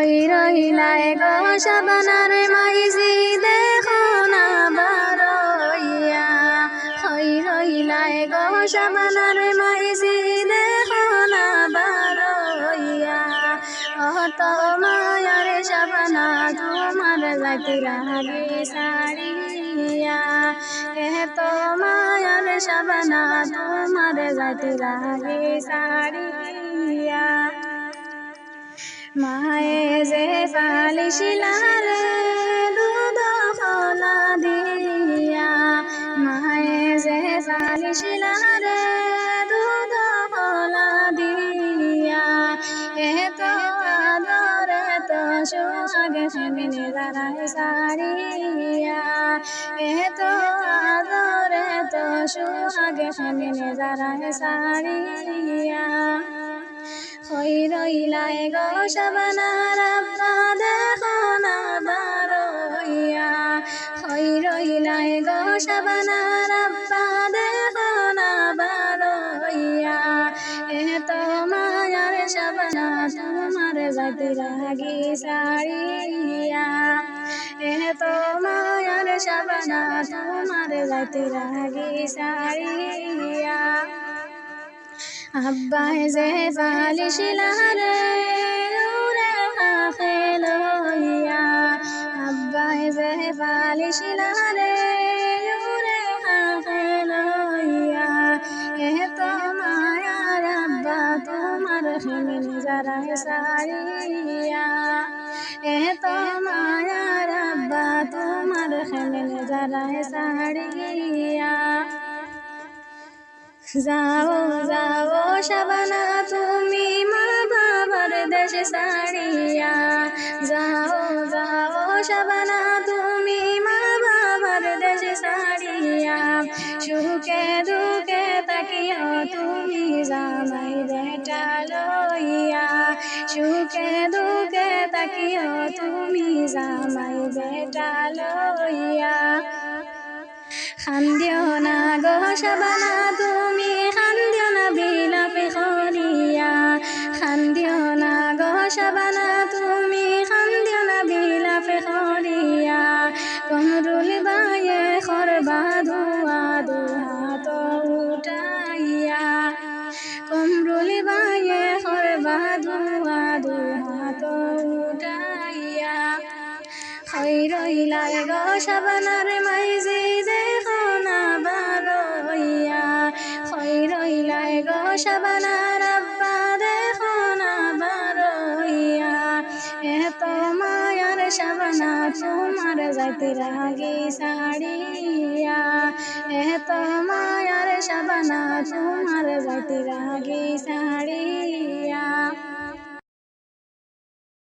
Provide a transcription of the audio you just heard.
খৈ রইলায় গো শাবানার মাইজি দেখো না বারইয়া খৈ রইলায় গো শাবানার মাইজি দেখো না বারইয়া অত মায়ার শাবানা তোমার জাতি লাগে সারিয়া এত মায়ার শাবানা তোমার জাতি লাগে সারিয়া মায়ে যে পালিশিলারে দুধ খোলা দিয়া মায়ে যে পালিশিলারে দুধ খোলা দিয়া এত আদর এত সোহাগ সামনে দাঁড়ায় সারিয়া এত আদর এত সোহাগ সামনে দাঁড়ায় সারিয়া খৈ রইলায় গো শাবানার আব্বা দেখো না বারইয়া খৈ রইলায় গো শাবানার আব্বা দেখো না বারইয়া এত মায়ার শাবানা তোমার জাতি লাগি সারিয়া এত মায়ার শাবানা তোমার জাতি লাগি সারিয়া আব্বাই যে পালিশিলারে উরে হাফে লইয়া আব্বাই যে পালিশিলারে উরে হাফে লইয়া এত মায়ার আব্বা তোমার হেমিন যারা সারিয়া এত মায়ার আব্বা তোমার হেমিন যারা সারিয়া যাও যাও শাবানা তুমি মা বাবার দেশে সারিয়া যাও যাও শাবানা তুমি মা বাবার দেশে সারিয়া সুখে দুঃখে তাকিও তুমি জামাই বেটা লইয়া সুখে দুঃখে তাকিও তুমি জামাই বেটা লইয়া খান্দিও না গো শাবানা তুমি খান্দিও না বিলাপে খরিয়া খান্দিও না গো শাবানা তুমি খান্দিও না বিলাপে খরিয়া কমরুল বায়ে খরবা ধোয়া দুহাত উঠাইয়া কমরুল বায়ে খরবা ধোয়া দুহাত উঠাইয়া খৈ রইলায় গো শাবানার মাইজি দেখো না বারইয়া খৈ রইলায় গো শাবানার আব্বা দেখো না বারইয়া এত মায়ার শাবানা তোমার জাতি লাগি সারিয়া এত মায়ার শাবানা তোমার জাতি লাগি